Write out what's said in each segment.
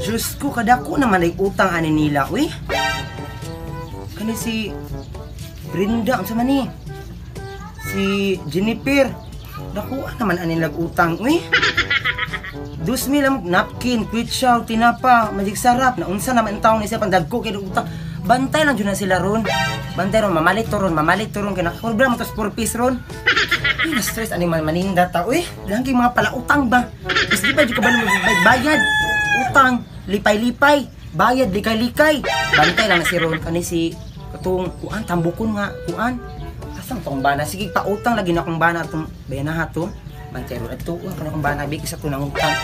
Diyos ko, kadako naman ay utang ani nila, uy. Kani si Brenda, ang sama ni. Si Jennifer. Dakuan naman ani nag-utang, uy. 2,000 lang napkin, kwitsaw, tinapa, magic sarap. Naunsa naman ang taong isa pang dagko kay utang. Bantay lang dyan na sila ron. Bantay ron, mamalit to ron. Kaya nakakurba mo to 4 piece ron. Uy, na-stress ani man maninda ta, uy. Lagi mga palautang ba? Tapos di ba di ka ba naman bayad? Utang, lipay-lipay, bayad, likay-likay. Bantay lang na si Ron, kani si katong kuan, tambukon nga, kuan. Asang tong bana, sige pautang lagi na akong bana itong bayanaha to. Bantay Ron, at tuon ka na akong bana, bigis ako ng utang.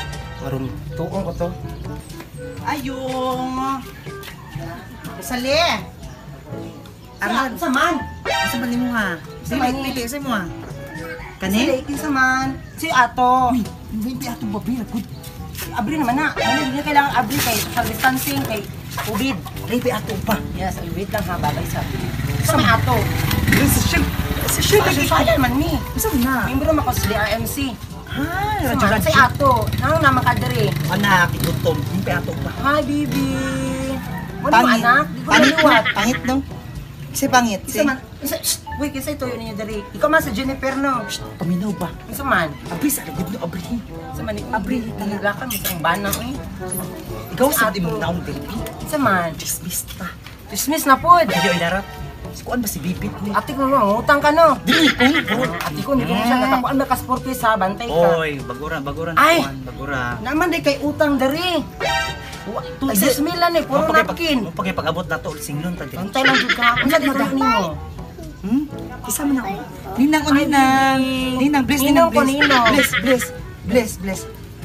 Maroon, tuon ko to. Ayong! Sali! Aran, saman! Asa ba mo ha? Pili sa mo ha? Kani? Sa saman. Si Ato. Uy, hindi ato babi, good. Abri naman na. Hindi kailangan abri kay social distancing, kay COVID. Libre ato pa. Yes, wait lang ha, babay sa sa may Ato. Si Shell, Social man ni. Saan na? Membro mo ko sa DRMC. Ha, Sa si Ato. Nang naman ka diri. Anak, igutom. Libre ato pa. Hi, baby. Mo anak, di ko naliwat. Pangit no? Kasi pangit. Isa man, wait, kasi ito yun niya diri. Ikaw man sa Jennifer, no? Paminaw ba? Isa man. Abri sa lagod no, abri. Isa man, abri. Talaga mo sa bana, eh. Ikaw Si sa Ato. di mo naong baby. Isa man. Dismiss ta. Dismiss na po. Ayaw ilarap. Si Kuan ba si Bibit ni? Ate ko mo, utang ka no. Dili ko bro. Ate ko, hindi ko mo siya natapuan na kasportis ha, bantay ka. Oy, bagura Ay! Kuan, bagura. Naman day kay utang dari. 2,000 lang eh, puro napkin. Mo pag-abot na to singlon ta. Bantay lang jud ka. Unsa di ko nimo? Isa man ako. Ninang ko ninang. Ninang bless Ninong ninang ko, bless. ninong. Bless.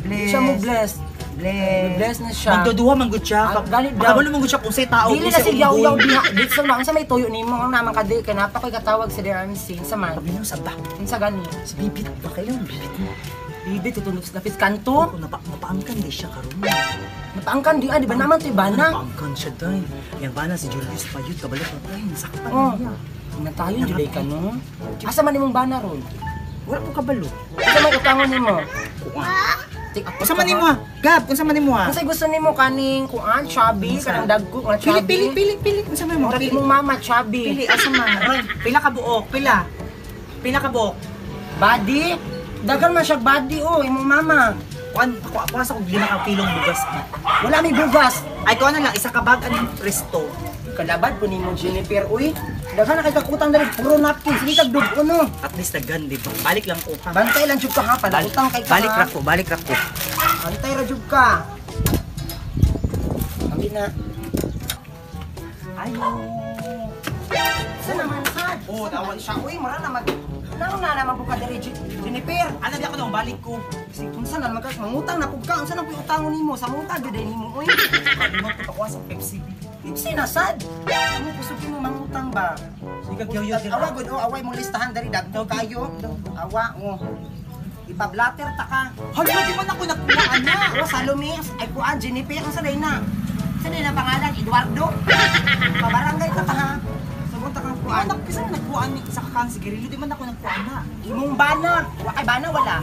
Siya mo bless. Bless na siya. Magduduha man gud siya. Ganit daw. Makabalo man gud siya kung say tao. Dili na si yaw-yaw diha. Dito sa lang sa may tuyo nimo ang naman ka di kay napakoy katawag sa DRMC. Sa man. Pabino sa ba? Unsa gani? Si Bibit ba kayo? Bibit mo. Bibi tutunog sa lapis kanto. Ako napaangkan di siya karon. Napaangkan di di ba naman to bana? Napaangkan siya dai. Yang bana si Julius Payut kabalik na tayo. Saktan Oh. niya. Natayon jud ka no. Asa man nimong bana ron? Wala ko kabalo. Asa man utangon nimo? Unsa man nimo ha? Gab, unsa man nimo ha? Unsa gusto nimo kaning kuan chubby kanang dagko nga chubby? Pili. Unsa man mo? Murag imong mama chubby. Pili, asa man? Pila ka buok? Pila ka buok? Body? Dagan man siya body imong mama. Kuan, ako asa kog 5 kilong bugas. Wala may bugas. Ay, kuan na lang, isa ka bag aning presto. Kalabad po nimo Jennifer Daghan na kay kakutang dali puro napkin. Sige kag dugo no. At least naggan, di ba? Balik lang ko ha. Bantay lang jud ka ha, utang kay ka. Balik ra ko. Bantay ra jud ka. Ambi na. Ayo. Sa naman sad. Tawan siya. Mara na Naon na naman po ka diri Jennifer. Ano di ako nung balik ko? Kasi unsa na naman mangutang na pud ka. Unsa na pud utangon nimo? Sa muta gyud nimo uy. Ano mo ko sa Pepsi? Ipsi na sad. Amo kusog mo mangutang ba? Sige kyaw Awa gud away mo listahan diri dagko kayo. Awa Ipablatter ta ka. Hala, di man ako nakuha ana. Salome ay kuan Jennifer unsa day na? Unsa day na pangalan Eduardo? Pabarangay ta ha. Sumunta kang kuan. Anak, kasi nagkuha ni sa kakang sigarilyo, di man ako nagkuha na. Imong bana. Wa kay bana wala.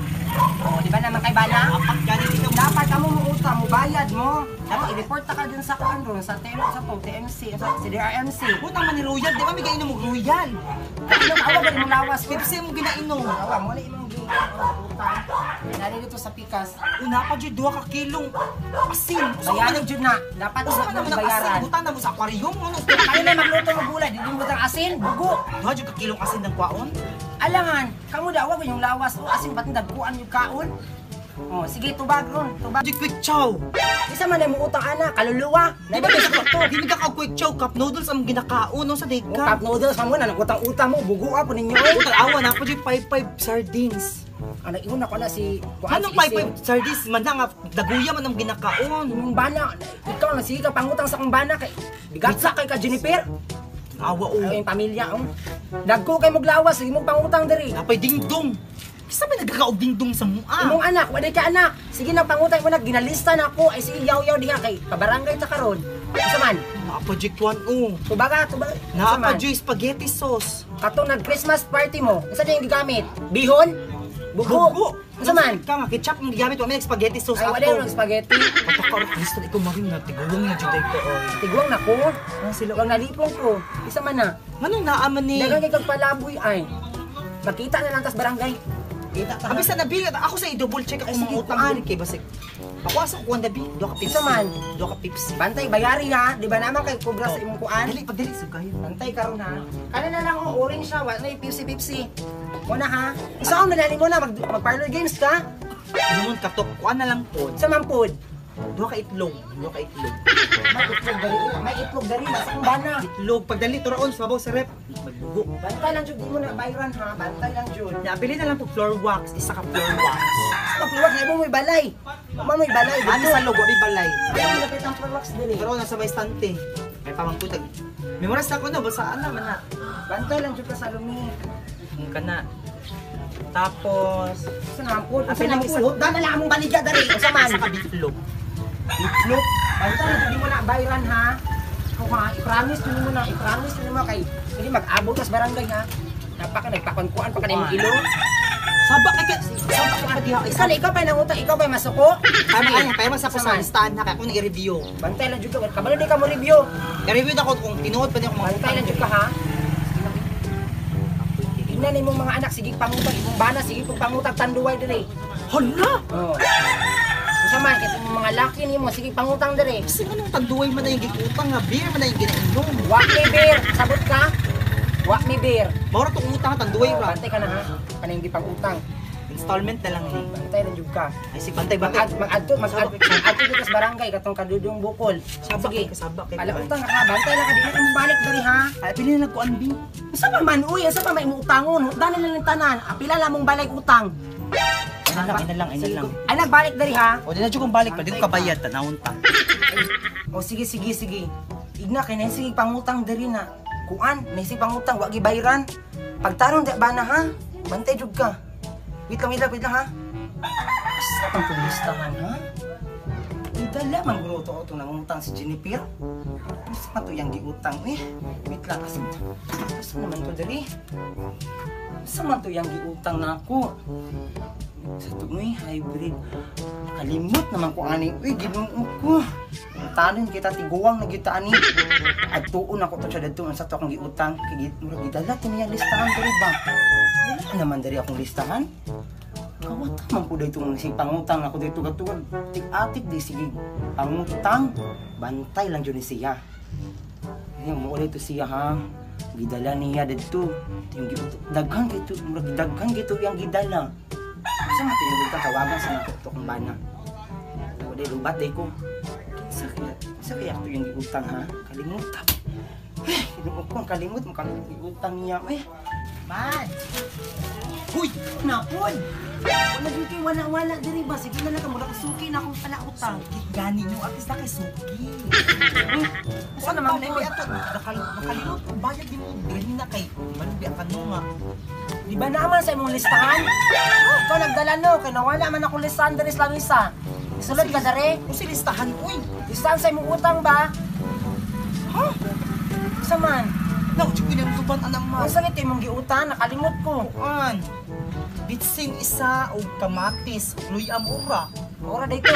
Di ba naman kay bana? Apat ganit ikaw. Dapat ka mo utang mo bayad mo. Dapat i-report ta ka dun sa kuan ron sa TMC sa DRMC. Puta man ni Royal, di ba may gainom mo Royal? Ano awa ba mo lawas Pepsi mo ginainom. Awa mo imong utang. Nari dito sa pikas. Una pa jud 2 ka kilong asin. Bayaran jud na. Dapat Usa sa man naman ang bayaran. asin, butan na mo sa aquarium. Ano? Kayo na magluto ng gulay, di mo butang asin, bugo. 2 jud ka kilong asin ng kwaon. Alangan, kamo daw wag yung lawas o asin ba't dagkuan yung kaon? Oh, sige tubag ron, tubag. Jud quick chow. Isa man mo utang ana, kaluluwa. Di ba bisa ko to? Dili ka quick chow cup noodles ang ginakaon no sa Cup deka. noodles mo na nagutang-utang mo, bugo po ninyo. Puta awa na pa jud 55 sardines. Ano iuna ko na si Anong 55 sardines man nga daguya man ang ginakaon. Imong bana, ikaw na sige ka pangutang sa kong bana kay bigat sa kay ka Jennifer. Awa o. Ay yung pamilya Dagko kay moglawas, imong pangutang diri. Napay dingdong. Kisa may nagkakaog dingdong sa mua. Imong anak, wala ka anak. Sige na pangutang mo na ginalista na ako ay sige yaw-yaw diha kay pabarangay ta karon. Isa man. Napajikwan o. Tubaga. Napajoy spaghetti sauce. Katong nag-Christmas party mo, isa din yung gigamit? Bihon? Bugo? Bugo. Unsa man? Ka nga ketchup ang gigamit wa may spaghetti sauce Ay, wala yung spaghetti. Patakar Kristo ikaw maring na tigulong na juday ko oy. Tiguang na ko. Sila Kung nalipong ko. Isa man na. manong naaman ni. Dagang kay palaboy ay. Makita na lang tas barangay. Kita ta. Abis na nabi ako sa i-double check ako Ay, sige, mga utang kuan. dili kay basig. Ako asa ko kuan dabi, do ka pips. Isa man. Do ka pips. Bantay bayari ha. Di ba naman kay kubra sa imong kuan? Dili pag dili sugay. Bantay karon ha. Kana na lang oh, orange siya, wala na pipsi-pipsi. Muna ha. Isa akong nalali mo na mag-parlor games ka. Inumon katok kuan na lang pod. Sa mampod. Do ka itlog, do ka itlog. May itlog dari sa akong bana. Itlog pag dali turaon sa babaw sa rep. Magbugo. Bantay lang jud di mo na bayran ha. Bantay lang jud. Napili na lang po floor wax, isa ka floor wax. Pagluwag na mo may balay. May balay. Ano sa logo di balay. Ay, lapit ang products dili. Pero nasa may stante. May pamangkutag. Memoras na ko no, basta ana man na. Bantay lang jud ka sa lumi. Ang kana. Tapos, Sa nampod. Sa Apil lang nampod. Dana lang among baligya dari. Sa man. isa ka bitlog. Itlog. Bantay lang jud di mo na bayran ha. Kung ha, i-promise nyo mo na, i-promise nyo mo kay hindi mag-abot kas barangay ha. Napaka nagpakuan pa kanay mong ilo. Sabak ka diha. Ikaw pa nangutang, ikaw pa masuko. Kaya mas ako sa listahan na kaya kung i-review. Bantay lang jud ka. Kabalo di ka mo review. I-review na ko kung tinuod pa niya kung Bantay lang jud ka ha. Tignan imong mga anak sige pangutang imong bana sige pag pangutang tanduay dire. Hala! Oh. Isa man kay imong mga laki nimo sige pangutang dire. Kasi anong tanduay man na yung gikutang nga, beer man na yung ginainom. Wa me beer, sabot ka. Wa me beer. Maura itong utang tanduay Oh, ra. bantay ka na ha. Kanang di pangutang. Installment na lang eh. Bantay lang jud ka. Ay si bantay Mag-adto dito sa barangay katong kadudong bukol. Sige. Sabak kay Ala utang ka, bantay lang ka dili ka balik diri ha. Ay pili na nagkuan bi. Usa pa man uy, asa pa may utangon? Dali lang ng tanan. Apila lang mong balik utang. Ina lang. Ay nagbalik diri ha. O di na jud kong balik pa, di ko kabayad tanawon ta. O sige. Igna kay na sige pangutang diri na. Kuan, naisig pangutang wa gibayran. Pagtarong di ba na ha? Bantay jud ka. Wait lang ha. Asa pang listahan ha? Idala man guro to nang utang si Jennifer. Asa pa to yang giutang eh? Wait lang kasi. Asa naman to diri? Asa man to yang giutang nako? Sa tumoy hybrid. Kalimot naman ko ani. Uy, ginoo ko. Tanon kita tiguwang na kita ani. At tuon ako to siya dito sa to akong giutang. Kay gidala tiniya listahan diri ba? Wala naman diri akong listahan. Kawat man po dito si pangutang ako dito gatugad. Tig-atik di sige pangutang. Bantay lang jud ni siya. Yung mo ulit to siya ha. Gidala niya dito. Yung daghan gito, murag daghan gito yang gidala. Sa mga tinugod ka tawagan sa nato to kung bana. Wala lubat day ko. Sa kaya ito yung giutang ha? Kalimutan. Kinuog ko ang kalimut mo giutang niya. Man! Huy! Napon! Wala din kayo wala diri ba? Sige na lang ka mula kasuki na akong pala utang. Gani nyo artist na kay Suki. Saan naman na ko? nakalimot ko bayad din mo gani na kay malubi ang kanunga. Di ba naman sa imong listahan? Ikaw nagdala no, kaya nawala man akong listahan diri sa lamisa. Isulod ka dere? Kung si listahan uy. Listahan sa imong utang ba? Ha? Sa man? Naw, chukin ang tuban anang Kung mas. saan ito imong giutang, nakalimot ko. Kuan. Bitsing isa o kamatis, luyam ura. Ora dito.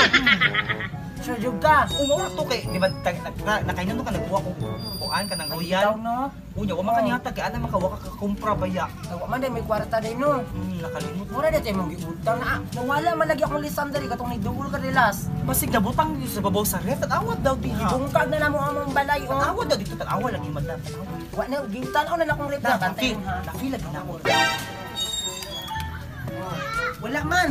Sure jud ka. Umura to kay, di ba, nakainan ka nagkuha ko kuan ka ng Ikaw royal. no? Unya, wa man kanihatag kay ana makawa ka kumpra baya. Nawa man din may kwarta din no. Nakalimot. Ora dito imong giutang na. Nawala man lagi akong listahan diri katong nidugol ka rilas. Basig nabutang dito sa babaw sa ref, awad daw diha. Ibungkag na namo among balay o. Awad daw dito, awad lagi madam. Wa na giutan na akong rep na bantayin ha. Laki lagi na ako. Wala man.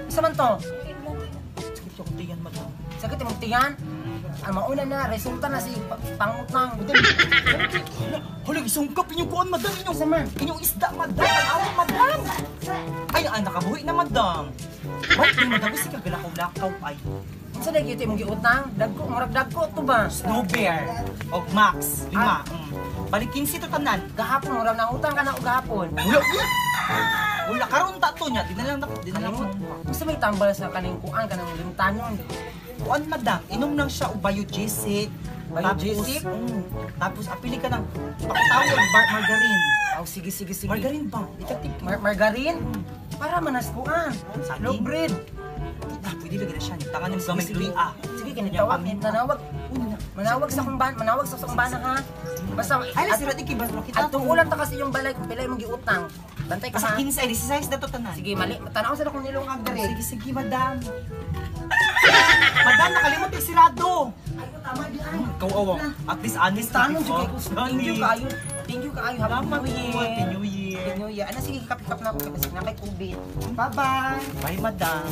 Isa man to. Sakit yung tiyan madam. Sakit imong tingan. Ang mauna na resulta na si pangutang. Hala, isungkap inyong kuan madam inyong. Isa man. Inyong isda madam, awad madam. Ay, nakabuhi na madam. Ba't di madam, kasi kagalakaw-lakaw ay. Unsa day gyud imong giutang? Dagko, murag dagko to ba? Snow Bear o Max, 5. Balik 15 to tanan. Gahapon murag nangutang ka na og gahapon. Wala karon ta to nya, dinalang mo. Gusto may tambal sa kaning kuan kanang limtanon. Kuan madam, inom lang siya o biogesic. Biogesic? Tapos apili ka ng pakitawag margarine. Sige. Margarine ba? Ikaw tip. Margarine? Para manaskuan. Saging? Low bread. Ah, pwede lagi na siya. Tangan yung gamay tuloy ah. Sige, kinitawag. Manawag sa kong bana. Manawag sa kong bana ha. Basta, Ay, sila di kibas mo kita. at tungkulan ta kasi yung balay kung pilay mong giutang. Bantay ka Kasi ha. 15 ay 16 na to tanan. Sige, mali. Tanaw sa kong nilong agdare. Sige, sige, madam. Madam, nakalimot yung sirado. Ay, tama di ay. Ikaw awang. At least honest. Tanong ka, sige ko. Thank you kayo. Thank you kayo. Salamat Happy po. Happy New Year. Happy New Year. Ano, sige, kapit-kap na ako kasi na kay COVID. Bye-bye. Bye, madam.